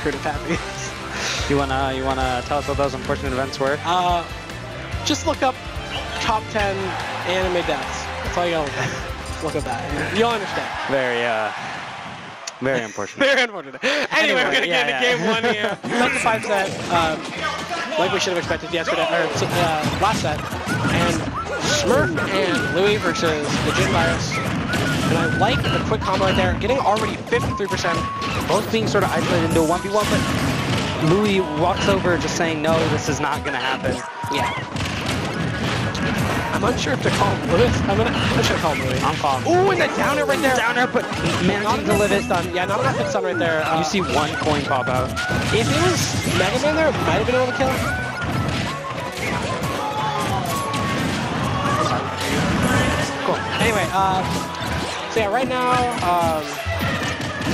crew to Pappy. You wanna tell us what those unfortunate events were? Just look up top 10 anime deaths. That's all you gotta look at. Look at that. You'll understand. Very unfortunate. Very unfortunate. Anyway, we're gonna get into game 1 here. That's the 5 set, like we should have expected yesterday, or last set. And Smurf and Louis versus Legit Virus. And I like the quick combo right there, getting already 53%. Both being sort of isolated into a 1v1, but Louis walks over just saying, no, this is not gonna happen. Yeah. I'm unsure if to call him Louis. I should call him Louis. I'm calling. Ooh, and the downer right there. Downer, but managing to live it. Stun. Yeah, not enough hit stun right there. You see one coin pop out. If it was Mega Man there, it might have been able to kill him. Cool. Anyway, so yeah, right now,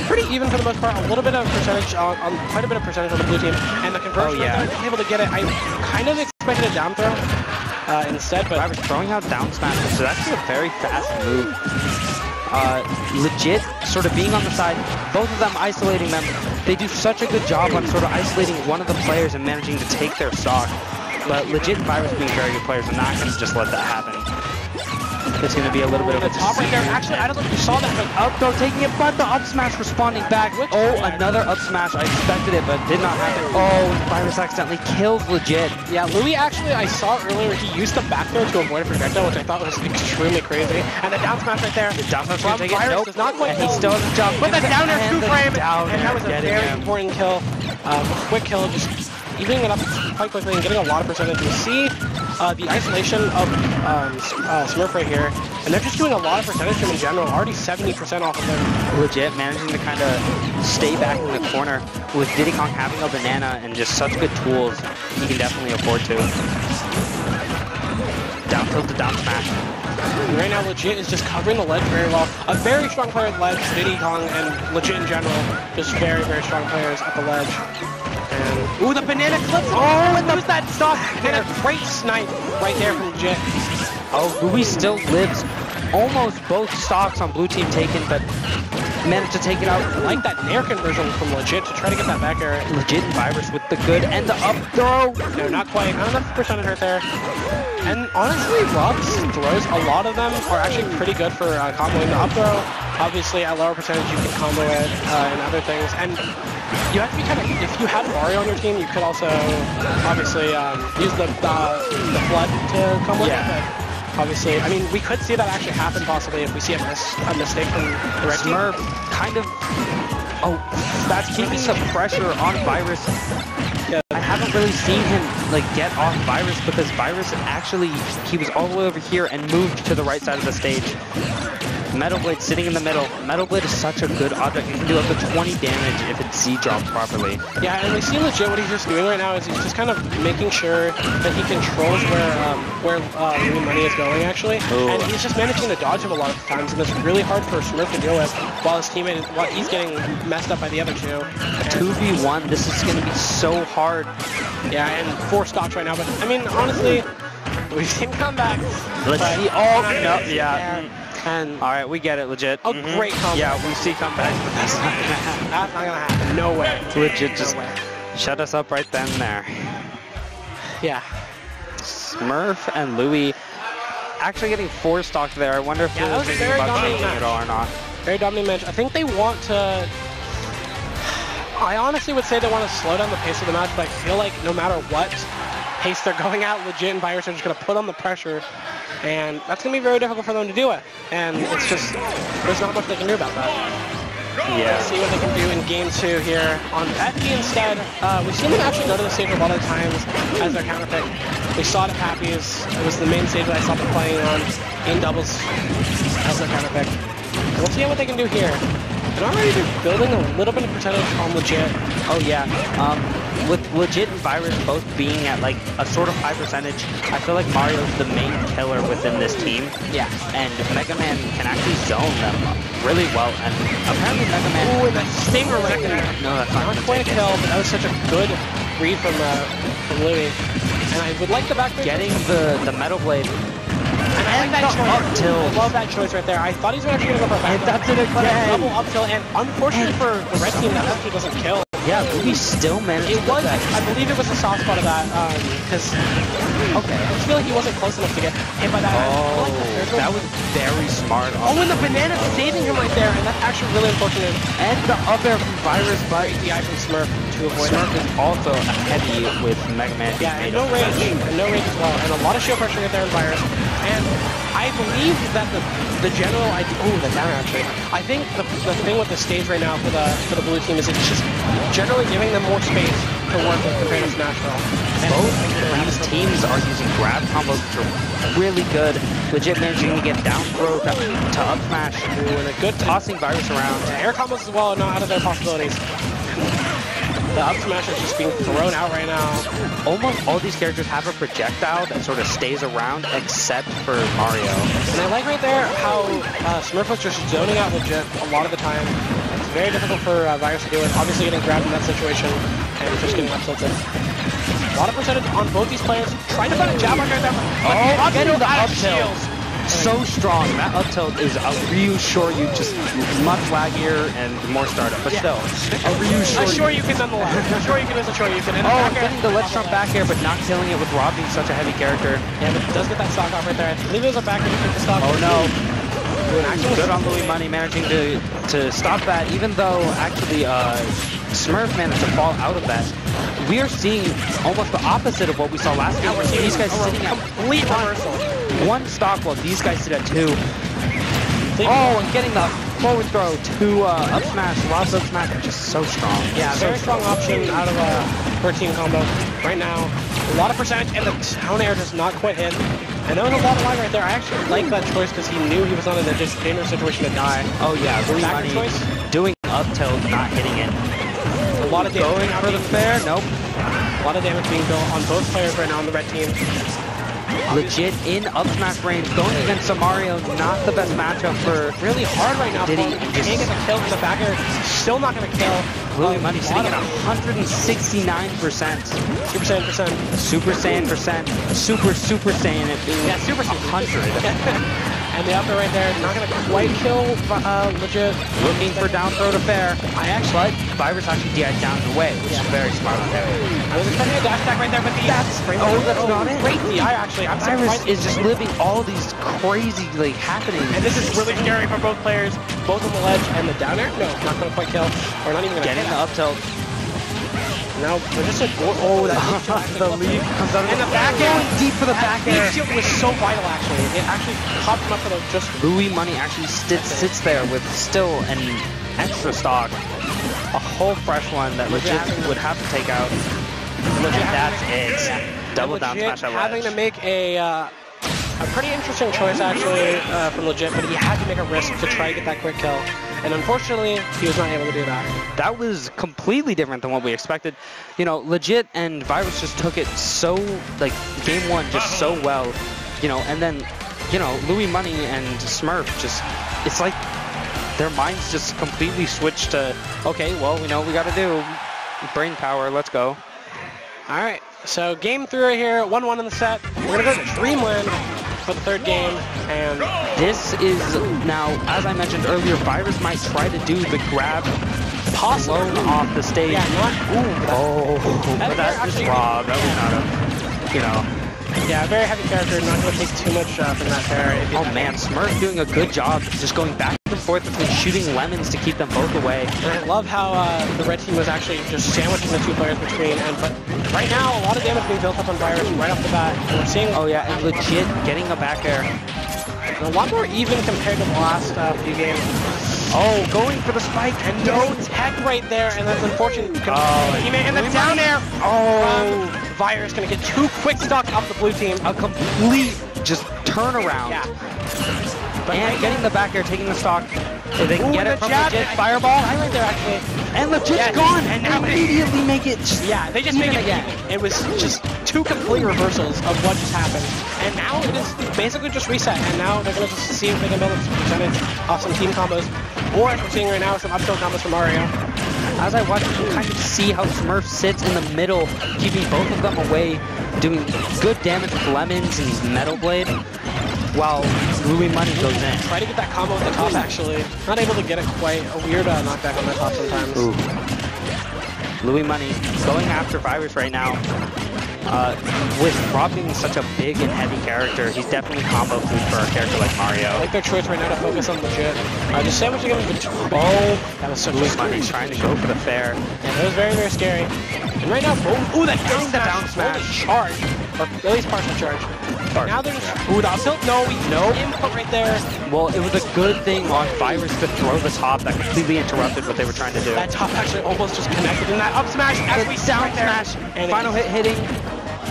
pretty even for the most part. A little bit of percentage on quite a bit of percentage on the blue team, and the conversion. Oh, yeah. Right there, able to get it. I kind of expected a down throw instead, but I was throwing out down smash, so that's a very fast move. Legit sort of being on the side, both of them isolating them. They do such a good job on sort of isolating one of the players and managing to take their stock. But Legit and Virus being very good players are not going to just let that happen. It's going to be a little bit of a top right there. Actually, I don't know if you saw that, but up throw taking it, but the up smash responding back. Oh, another up smash. I expected it, but did not happen. Oh, Virus accidentally kills Legit. Yeah, Louis actually, I saw earlier, he used the back throw to avoid a projectile, which I thought was extremely crazy. And the down smash right there. The down smash from Virus nope. does not quite and he still doesn't jump. But the downer 2-frame, and that was a very him. important kill. A quick kill, just evening it up quite quickly and getting a lot of percentage. You see the isolation of Smurf right here, and they're just doing a lot of percentage to him in general, already 70% off of him. Legit managing to kind of stay back in the corner with Diddy Kong having a banana and just such good tools, he can definitely afford to. Down tilt to down smash. And right now, Legit is just covering the ledge very well. A very strong player at ledge, Diddy Kong, and Legit in general, just very, very strong players at the ledge. And, ooh, the banana clips! Oh, and there's that stock! And a great snipe right there from Legit. Oh, Louis still lives. Almost both stocks on blue team taken, but managed to take it out. I like that Nair conversion from Legit to try to get that back air. Legit and Virus with the good and the up throw. No, not quite. Not enough percentage right there. And honestly, Rob's throws, a lot of them are actually pretty good for comboing the up throw. Obviously, at lower percentage, you can combo it and other things. And you have to be kind of, if you had Mario on your team, you could also obviously use the flood to combo it. But obviously, I mean, we could see that actually happen possibly if we see a mistake from the red team. Smurf kind of, that's keeping the pressure on Virus. Yeah. I haven't really seen him like get off Virus because Virus actually, he was all the way over here and moved to the right side of the stage. Metal Blade sitting in the middle. Metal Blade is such a good object. It can do up to 20 damage if it's Z-dropped properly. Yeah, and we see Legit what he's just doing right now is he's just kind of making sure that he controls where Louis money is going, actually. Ooh. And he's just managing to dodge him a lot of times, and it's really hard for Smurf to deal with while his teammate is, while he's getting messed up by the other two. 2v1, this is going to be so hard. Yeah, and 4 stocks right now, but I mean, honestly, we've seen comebacks. Let's see. Oh, no, yeah. And all right, we get it, Legit. A great comeback. Yeah, we see comebacks, but that's not gonna happen. That's not gonna happen. No way. Legit just shut us up right then and there. Yeah. Smurf and Louis actually getting 4 stock there. I wonder if they're thinking about changing it all or not. Very dominating match. I think they want to. I honestly would say they want to slow down the pace of the match, but I feel like no matter what pace they're going at, Legit and Virus are just going to put on the pressure, and that's going to be very difficult for them to do it. And it's just, there's not much they can do about that. Yeah. Let's see what they can do in game 2 here. On Pappy instead, we've seen them actually go to the stage a lot of times as their counter pick. We saw it at Pappy's. It was the main stage that I saw them playing on in doubles as their counter pick. We'll see what they can do here. And already they're building a little bit of percentage on Legit. Oh yeah, with Legit and Virus both being at like a sort of high percentage, I feel like Mario's the main killer within this team. Yeah. And Mega Man can actually zone them really well, and apparently Mega Man... Ooh, and that stinger right there. No, that's not quite a kill, but that was such a good read from Louis. And I would like the back getting the Metal Blade. And I like that choice. I love that choice right there. I thought he was actually going to go for a back. And that's it again. Double up tilt, and unfortunately for the red team, that actually doesn't kill. Yeah, Louis still managed to It was, get that. I believe it was a soft spot of that, because Okay. I feel like he wasn't close enough to get hit by that. Oh, that was very smart. Oh, and the banana saving him right there, and that's actually really unfortunate. And the up air from Virus, but Great DI from Smurf to avoid Smurf it. is also a heavy with Mega Man. Yeah, and no range as well, and a lot of shield pressure right there in Virus. And I believe that the general idea, oh, the down actually. I think the thing with the stage right now for the blue team is it's just generally giving them more space to work with compared to Smash Bros. Both these teams are using grab combos which are really good. Legit managing to get down throw to up smash. Ooh, and a good tossing Virus around. Yeah, air combos as well are not out of their possibilities. The up smash is just being thrown out right now. Almost all these characters have a projectile that sort of stays around except for Mario. And I like right there how Smurf was just zoning out legit a lot of the time. It's very difficult for Virus to do it. Obviously getting grabbed in that situation and just getting up tilted. A lot of percentage on both these players. Trying to find a jab like right there. Oh, getting the up shield. tilt. So strong. That up tilt is a Ryu Shoryu, just much laggier and more startup, but still. A Ryu Shoryu. A Shoryuken nonetheless. A Shoryuken is a Shoryuken. And Oh, getting the ledge jump back air, but not killing it with Rob being such a heavy character. Yeah, but it does get that stock off right there. I believe it was a back air to take the stock. Oh no. Good on Louis Money managing to stop that, even though actually Smurf managed to fall out of that. We are seeing almost the opposite of what we saw last game. These guys sitting at complete reversal. one stock while these guys sit at 2. Oh, and getting the forward throw to up smash, Rob's up smash, just so strong. Yeah, very strong option out of her team combo right now. A lot of percentage, and the down air does not quite hit. And there was a lot of lag right there. I actually like that choice because he knew he was not in a dangerous situation to die. Oh yeah, Louis Backer Money choice. doing up tilt, not hitting it. A lot of damage Going for the fair, nope. A lot of damage being built on both players right now on the red team. Legit in up smash range, going against a Mario, not the best matchup for Really hard right now. Did he Can't get the kill from the back air. Still not going to kill. Louis Money sitting at 169%. Super Saiyan percent. Super Saiyan percent. Super Saiyan at being Yeah, Super 100. And the up air right there, not going to quite kill legit. Looking for down throw to fair. But Virus actually DI'd down and away, which is very smart on him. I was expecting a dash attack right there, but that's not it. Great DI actually. I'm Virus surprised. is just living all these crazy happenings. And this is really scary for both players, both on the ledge and the down air. No, not going to quite kill, or not even going to Getting the up tilt. No, they're just The lead comes out of and the back air. deep for the back air. Shield was so vital actually. It actually popped him up for the just. Louis Money actually sits there with still an extra stock. A whole fresh one that legit would have to take out. And that's it. Double down smash at having ledge. to make a pretty interesting choice actually from Legit, but he had to make a risk to try to get that quick kill. And unfortunately, he was not able to do that. That was completely different than what we expected. You know, Legit and Virus just took it so, like, game one just so well. You know, and then, you know, Louis Money and Smurf just, it's like their minds just completely switched to, okay, well, we know what we got to do. Brain power, let's go. All right, so game 3 right here, 1-1 in the set. We're going to go to Dreamland for the third game, and this is now, as I mentioned earlier, Virus might try to do the grab blown off the stage. Yeah, not, but that was Rob. That was not a, you know. Yeah, very heavy character, not going to take too much from that fair. Oh man, Smurf doing a good job just going back and forth between shooting lemons to keep them both away. And I love how the red team was actually just sandwiching the two players between. But right now, a lot of damage being built up on Virus right off the bat. And we're seeing. Oh yeah, and legit getting a back air. A lot more even compared to the last few games. Oh, going for the spike and no tech right there, and that's unfortunate. Oh, and the down air. Oh, Virus gonna get 2 quick stocks off the blue team. A complete just turnaround. Yeah. But and getting the back air, taking the stock. If they can get it from Legit, fireball. Right there, actually. And Legit's gone. And now immediately make it. They just make it again. It was just 2 complete reversals of what just happened. And now it is basically just reset. And now they're going to just see if they can build up some percentage off some team combos. Or as we're seeing right now, some up tilt combos from Mario. As I watch, you can kind of see how Smurf sits in the middle, keeping both of them away, doing good damage with lemons and his Metal Blade, while Louis Money goes in. Try to get that combo at the top, actually. Not able to get it quite. A weird knockback on the top sometimes. Ooh. Louis Money going after Virus right now. With Rob being such a big and heavy character, he's definitely combo food for a character like Mario. I like their choice right now to focus on legit. Just sandwiching him in between. Oh, that was such Louis a Money trying to go for the fair. Yeah, that was very, very scary. And right now, ooh, that down smash. Charge. Or at least partial charge. Now there's ooh, the up tilt. No, input right there. Well, it was a good thing on Virus to throw the top that completely interrupted what they were trying to do. That top actually almost just connected in that up smash as we down smash. And final hit hitting.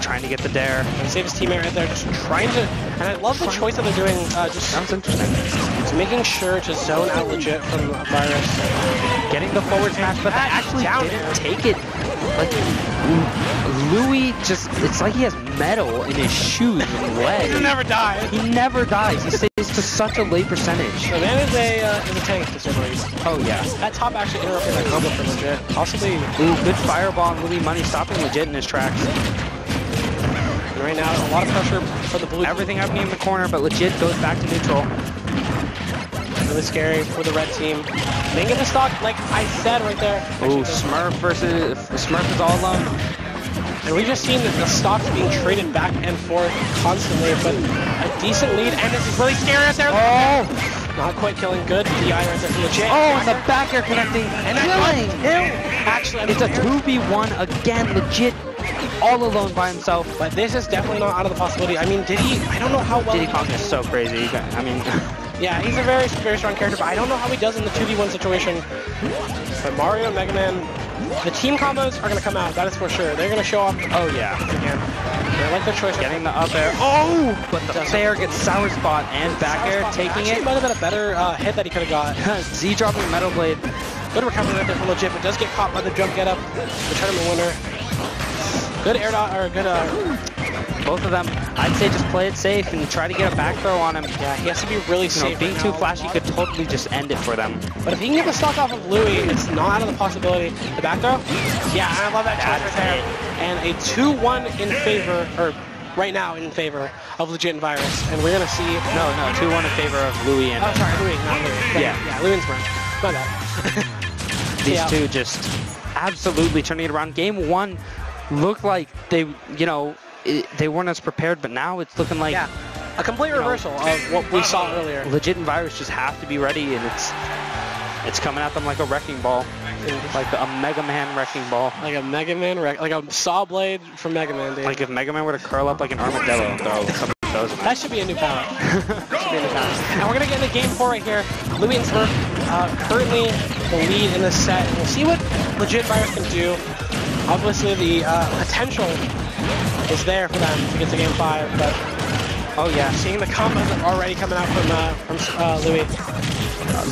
Trying to get the Dair. And save his teammate right there, just trying to, and I love the choice that they're doing, just sounds interesting. Just making sure to zone out legit from Virus. Getting the forward smash, but that actually didn't take it. Like, Louis just, it's like he has metal in his shoes and legs. He never dies. He never dies. He stays to such a late percentage. So man is a tank to say the least. Oh yeah. That top actually interrupted that combo for legit. Possibly. Ooh, good fireball on Louis Money, stopping legit in his tracks. Right now, a lot of pressure for the blue. Everything happening in the corner, but legit goes back to neutral. Really scary for the red team. They get the stock, like I said right there. Ooh, Smurf versus Smurf is all alone. And we just seen the stocks being traded back and forth constantly, but a decent lead, and this is really scary out there. Oh! Not quite killing. Good DI right there from legit. Oh, and the back air connecting. And killing him. Actually, it's a 2v1 again, legit. All alone by himself. But this is definitely not out of the possibility. I mean, I don't know how well Diddy Kong is so crazy. I mean, yeah, he's a very, very strong character, but I don't know how he does in the 2v1 situation. But Mario and Mega Man, the team combos are going to come out, that is for sure. They're going to show off. Oh yeah. Again. I like their choice. Getting the up air. Oh! But the fair gets sour spot and back air, taking it. Might have been a better hit that he could have got. Z dropping Metal Blade. Good recovery right there from legit, but does get caught by the jump get up. The tournament winner. Good air dot, or good, both of them, I'd say just play it safe and try to get a back throw on him. Yeah, he has to be really safe. Being too flashy could totally just end it for them. But if he can get the stock off of Louis, it's not out of the possibility. The back throw? Yeah, I love that choice right there. And a 2-1 in favor, or right now in favor of legit and Virus. And we're going to see... No, 2-1 in favor of Louis and... Oh, sorry, Louis, not Louis. Yeah, Louis and Smurf. My bad. These two just absolutely turning it around. Game 1 looked like they, they weren't as prepared, but now it's looking like a complete reversal of what we saw earlier. Legit and Virus just have to be ready, and it's coming at them like a wrecking ball, like a Mega Man wrecking ball. Like a Mega Man, like a saw blade from Mega Man, dude. Like if Mega Man were to curl up like an armadillo and throw some of those. That should be a new power. And we're gonna get into Game 4 right here. Louis and Smurf currently the lead in this set. We'll see what legit Virus can do. Obviously, the potential is there for them to get to Game 5, but oh yeah, seeing the combos already coming out from Louis.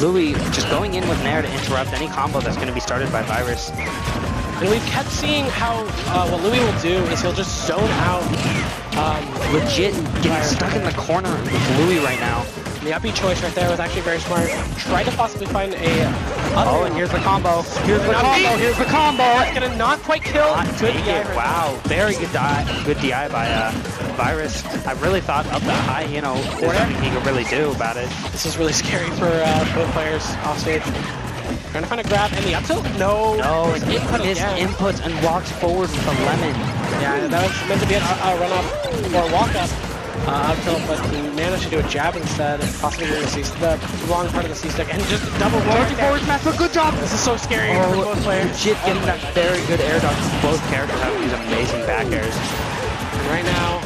Louis just going in with Nair to interrupt any combo that's going to be started by Virus. And we've kept seeing how what Louis will do is he'll just zone out. Legit getting stuck in the corner with Louis right now. The uppy choice right there was actually very smart. Tried to possibly find a... Oh, and here's the combo. Here's the combo. Here's the combo. It's gonna not quite kill. Good DI. Wow, very good DI by Virus. I really thought up that high, there's nothing he could really do about it. This is really scary for both players off stage. Trying to find a grab and the up tilt? No, his inputs and walks forward with a lemon. Yeah, that was meant to be a run up or walk up. Up tilt, but he managed to do a jab instead, possibly doing the wrong part of the C-stick, and just double forward smash. But good job! This is so scary for both players. Legit getting that very good air dodge. Both characters have these amazing back airs. And right now,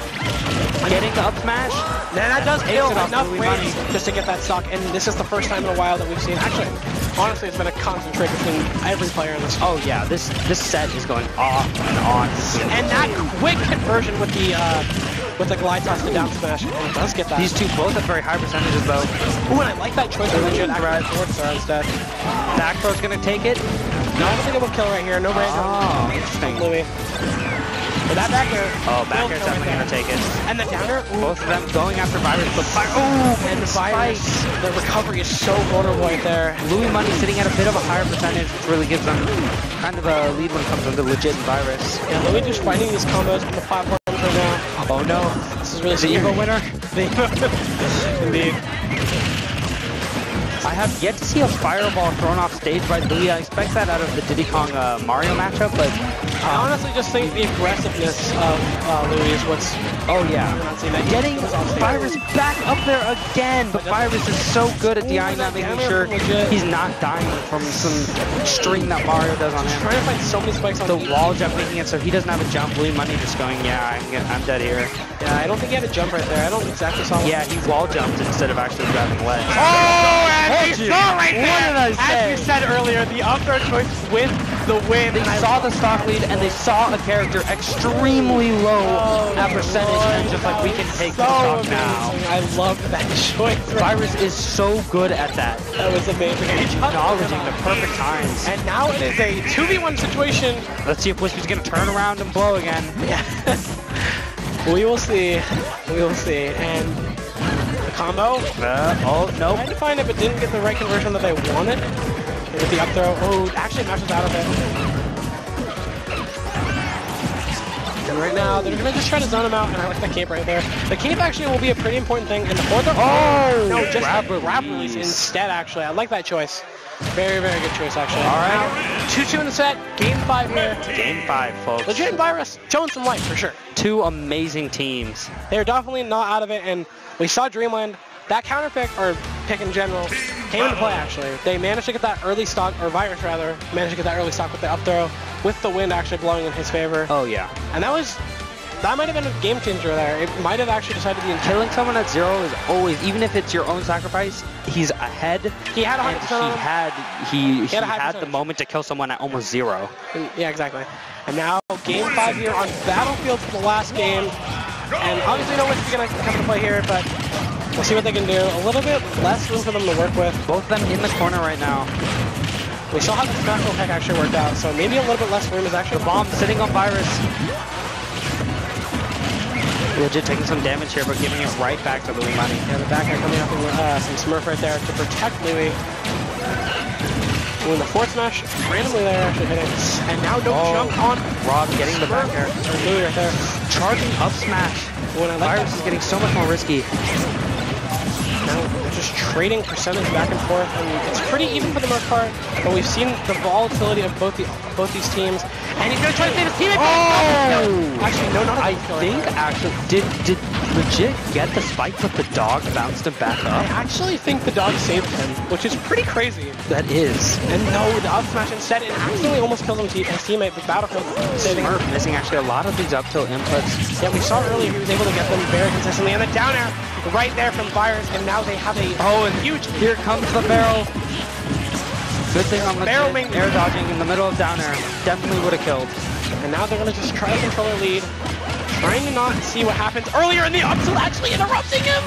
getting the up smash. Now that does kill enough range just to get that stock, and this is the first time in a while that we've seen. Actually, honestly, it's been a concentrate between every player in this. Oh yeah, this set is going off and on. And that quick conversion with the glide toss to down smash, and it does get that. These two both have very high percentages though. Ooh, and I like that choice of legit active forward throw instead. Back throw's gonna take it. No, I don't think it will kill right here. No brain. Oh, interesting. Louis. But that back air. Oh, back air's definitely gonna take it. And the downer. Both of them going after Virus, but and the Virus. The recovery is so vulnerable right there. Louis Money sitting at a bit of a higher percentage, which really gives them kind of a lead when it comes to the legit Virus. Yeah, Louis just finding these combos on the platform right now. Oh no, this is really the Evo winner. Indeed. I have yet to see a fireball thrown off stage by Louis. I expect that out of the Diddy Kong Mario matchup, but I honestly just think the aggressiveness of Louis is what's... oh yeah. Getting Virus Virus back up there again, but Virus is so good at DIing that, making sure he's not dying from some string that Mario does on him. Trying to find so many spikes on The wall jump making it so he doesn't have a jump. Louis Money just going, yeah, I'm dead here. Yeah, I don't think he had a jump right there. I don't exactly saw. Yeah, he wall jumped instead of actually grabbing the ledge. Oh, and he saw right there. What did I say? As you said earlier, the up throw choice with the win. They saw the stock lead and they saw a character extremely low at percentage and just like, we can take the stock now. I love that choice. Virus is so good at that. That was amazing. Acknowledging the perfect times. And now it is a 2v1 situation. Let's see if Wispy's gonna turn around and blow again. Yeah. We will see. We will see. And the combo. Oh, nope. Tried to find it, but didn't get the right conversion that they wanted. With the up throw. Oh, actually matches out of it. And right now, they're going to just try to zone him out, and I like that cape right there. The cape actually will be a pretty important thing in the fourth. Oh! No, just grab release instead, actually. I like that choice. Very, very good choice, actually. All right. 2-2 in the set. Game 5 here. Game 5, folks. Legit Virus showing some life, for sure. Two amazing teams. They're definitely not out of it, and we saw Dreamland. That counter pick, or pick in general, came into play, actually. They managed to get that early stock, or Virus, rather, managed to get that early stock with the up throw, with the wind actually blowing in his favor. Oh, yeah. And that might have been a game changer there. It might have actually decided the intent. Killing someone at 0 is always, even if it's your own sacrifice, he's ahead. He had 100%. He had the moment to kill someone at almost 0. Yeah, exactly. And now game 5 here on Battlefield for the last game. And obviously no one's going to come into play here, but we'll see what they can do. A little bit less room for them to work with. Both of them in the corner right now. We saw how the special attack actually worked out, so maybe a little bit less room is actually... The bomb sitting on Virus. Legit taking some damage here, but giving it right back to Louis Money. Yeah, the back air coming up with some Smurf right there to protect Louis. Doing the forward smash, randomly there actually hitting. And now no jump on Rob getting the back air. Louis right there. Charging up smash. When I like Virus is getting so much more risky. Now they're just trading percentage back and forth, and it's pretty even for the most part. But we've seen the volatility of both these teams. And he's gonna try to save his teammate. Oh! Actually, no, not I think actually did legit get the spike, but the dog bounced him back I up. actually think the dog saved him, which is pretty crazy. That is. And no, the up smash instead, it accidentally almost kills his teammate, but Battlefield saving him. Smurf missing actually a lot of these up tilt inputs. Yeah, we saw earlier he was able to get them very consistently. And the down air right there from Virus, and now they have a huge... Here comes the barrel. Good thing on the barrel air dodging in the middle of down air. Definitely would have killed. And now they're going to just try to control their lead. Trying to not see what happens earlier in the up tilt, actually interrupting him.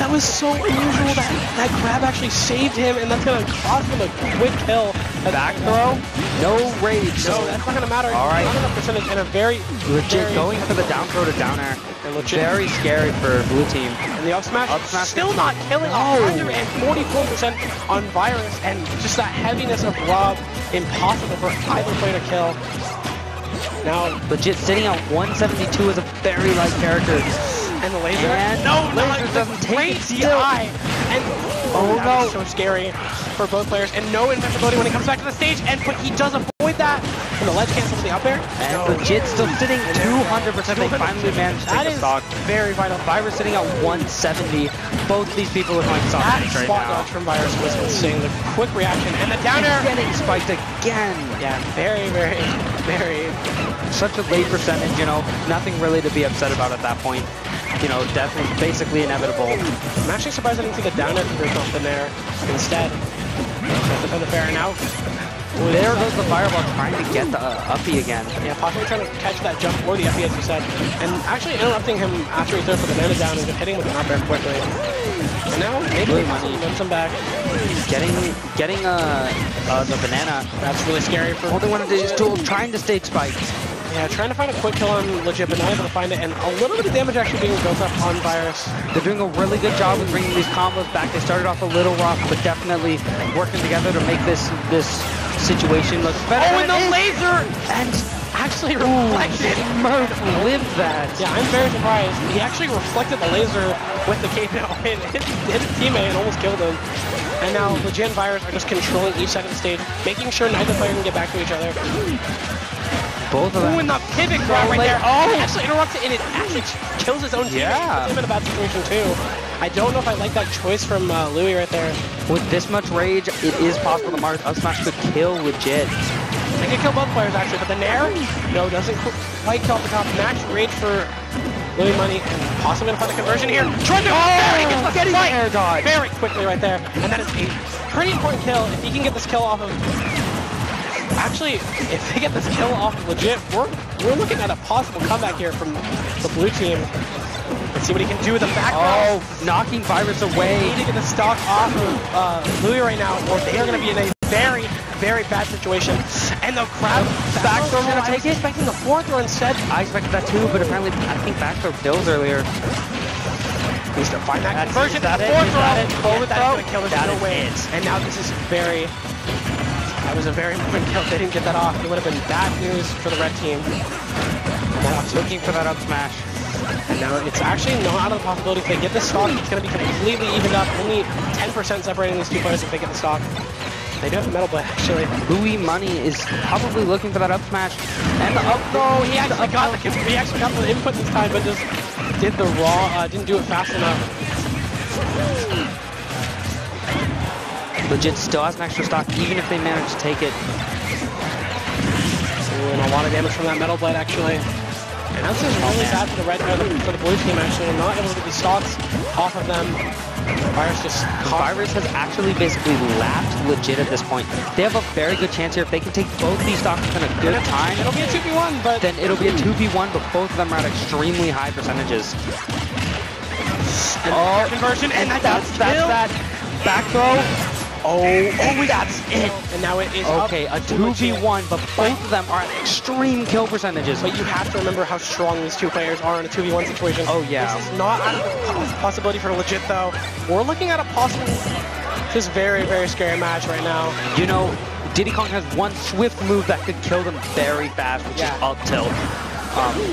That was so unusual. That grab actually saved him, and that's going to cost him a quick kill. Back throw, no rage. No, that's not going to matter. All right. Not enough percentage, and a very legit going for the down throw to down air. Very scary for blue team. And the up smash still not killing. 144% on Virus, and just that heaviness of Rob, impossible for either player to kill. Now, legit sitting at 172 is a very light character. And the laser? And no, laser doesn't take it still. And no, so scary for both players. And no invincibility when he comes back to the stage. But he does avoid that. And the ledge cancels the up air. And legit still sitting 200%. They finally managed to take the stock. Very vital. Virus sitting at 170. Both of these people are going soft right spot now. dodge from Virus was insane. The quick reaction and the down air. Getting spiked again. Yeah, very, very, very. Such a late percentage, you know. Nothing really to be upset about at that point. You know, definitely, basically inevitable. I'm actually surprised I didn't see the down air conversion off in there. Instead, defend the fair now. There goes the fireball trying to get the uppy again. Yeah, possibly trying to catch that jump or the uppy, as you said. And actually interrupting him after he throws the banana down and just hitting with an up air quickly. And now maybe he wins him back. Getting the banana. That's really scary for... All they wanted to do is still trying to stage spike. Yeah, trying to find a quick kill on Legit, but not able to find it, and a little bit of damage actually being built up on Virus. They're doing a really good job of bringing these combos back. They started off a little rough, but definitely working together to make this situation look better. Oh, and the laser! And actually reflected. Smurf lived that. Yeah, I'm very surprised. He actually reflected the laser with the cape now and hit his teammate and almost killed him. And now Legit and Virus are just controlling each side of the stage, making sure neither player can get back to each other. Both of them. Ooh, and the pivot grab right there. Oh, he actually interrupts it, and it actually kills his own teammate. Yeah. Puts him in a bad situation, too. I don't know if I like that choice from Louis right there. With this much rage, it is possible the Mars up smash could kill Legit. They could kill both players, actually, but the Nair, no, doesn't quite kill off the top. Max rage for Louis Money, and possibly going to find the conversion here. Trying to get his air dodge very quickly right there. And that is a pretty important kill. If he can get this kill off of... Actually, if they get this kill off of Legit, we're looking at a possible comeback here from the blue team. Let's see what he can do with the back row. Oh, knocking Virus away. They need to get the stock off of Louis right now, or they are going to be in a very, very bad situation. And the crowd back throw going to take it. Expecting the fourth throw instead. I expected that too, but apparently I think back throw kills earlier. Needs to find that conversion. That fourth throw. Forward throw. Going to kill. There's no way. And now this is very... That was a very important kill. If they didn't get that off, it would have been bad news for the red team. Now looking for that up smash. And now it's actually not out of the possibility. If they get the stock, it's going to be completely evened up. Only 10% separating these two players if they get the stock. They do have the metal blade, actually. Louis Money is probably looking for that up smash. And the up throw. He actually got the input this time, but just did the raw, didn't do it fast enough. Legit still has an extra stock, even if they manage to take it. Ooh, and a lot of damage from that metal blade, actually. And that's just really bad for the red, for the blue team, actually. They're not able to get these stocks off of them. Virus has actually basically lapped Legit at this point. They have a very good chance here. If they can take both these stocks in a good time, it'll be a 2v1, but then it'll be a 2v1, but both of them are at extremely high percentages. And conversion, and that's that back throw. Oh, that's it. And now it is okay, a 2v1, but both of them are at extreme kill percentages. But you have to remember how strong these two players are in a 2v1 situation. Oh, yeah. This is not out of the possibility for Legit, though. We're looking at a possible, just very, very scary match right now. You know, Diddy Kong has one swift move that could kill them very fast, which is up tilt.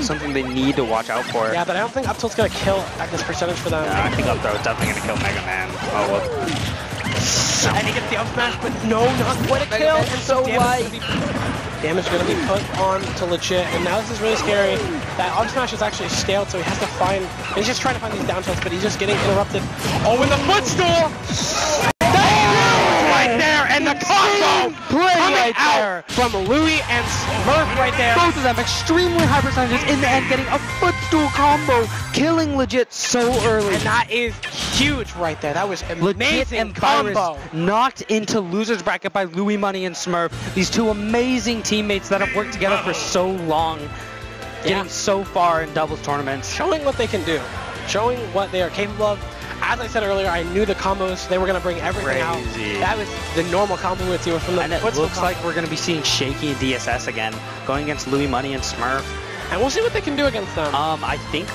Something they need to watch out for. Yeah, but I don't think up tilt's going to kill at this percentage for them. Yeah, I think up throw is definitely going to kill Mega Man. Oh, well. And he gets the up smash, but no, not quite a kill. And so damage going to be put on to Legit, and now this is really scary. That up smash is actually scaled, so he has to find. He's just trying to find these down tilts, but he's just getting interrupted. Oh, and the footstool! Right there, and the combo coming out from Louis and Smurf right there. Both of them extremely high percentages in the end, getting a footstool combo, killing Legit so early. And that is huge right there. That was amazing. Legit and Virus knocked into loser's bracket by Louis Money and Smurf. These two amazing teammates that have worked together for so long, getting so far in doubles tournaments. Showing what they can do, showing what they are capable of. As I said earlier, I knew the combos, they were going to bring everything out. That was the normal combo with you from the And it looks like we're going to be seeing Shaky DSS again, going against Louis Money and Smurf. And we'll see what they can do against them. I think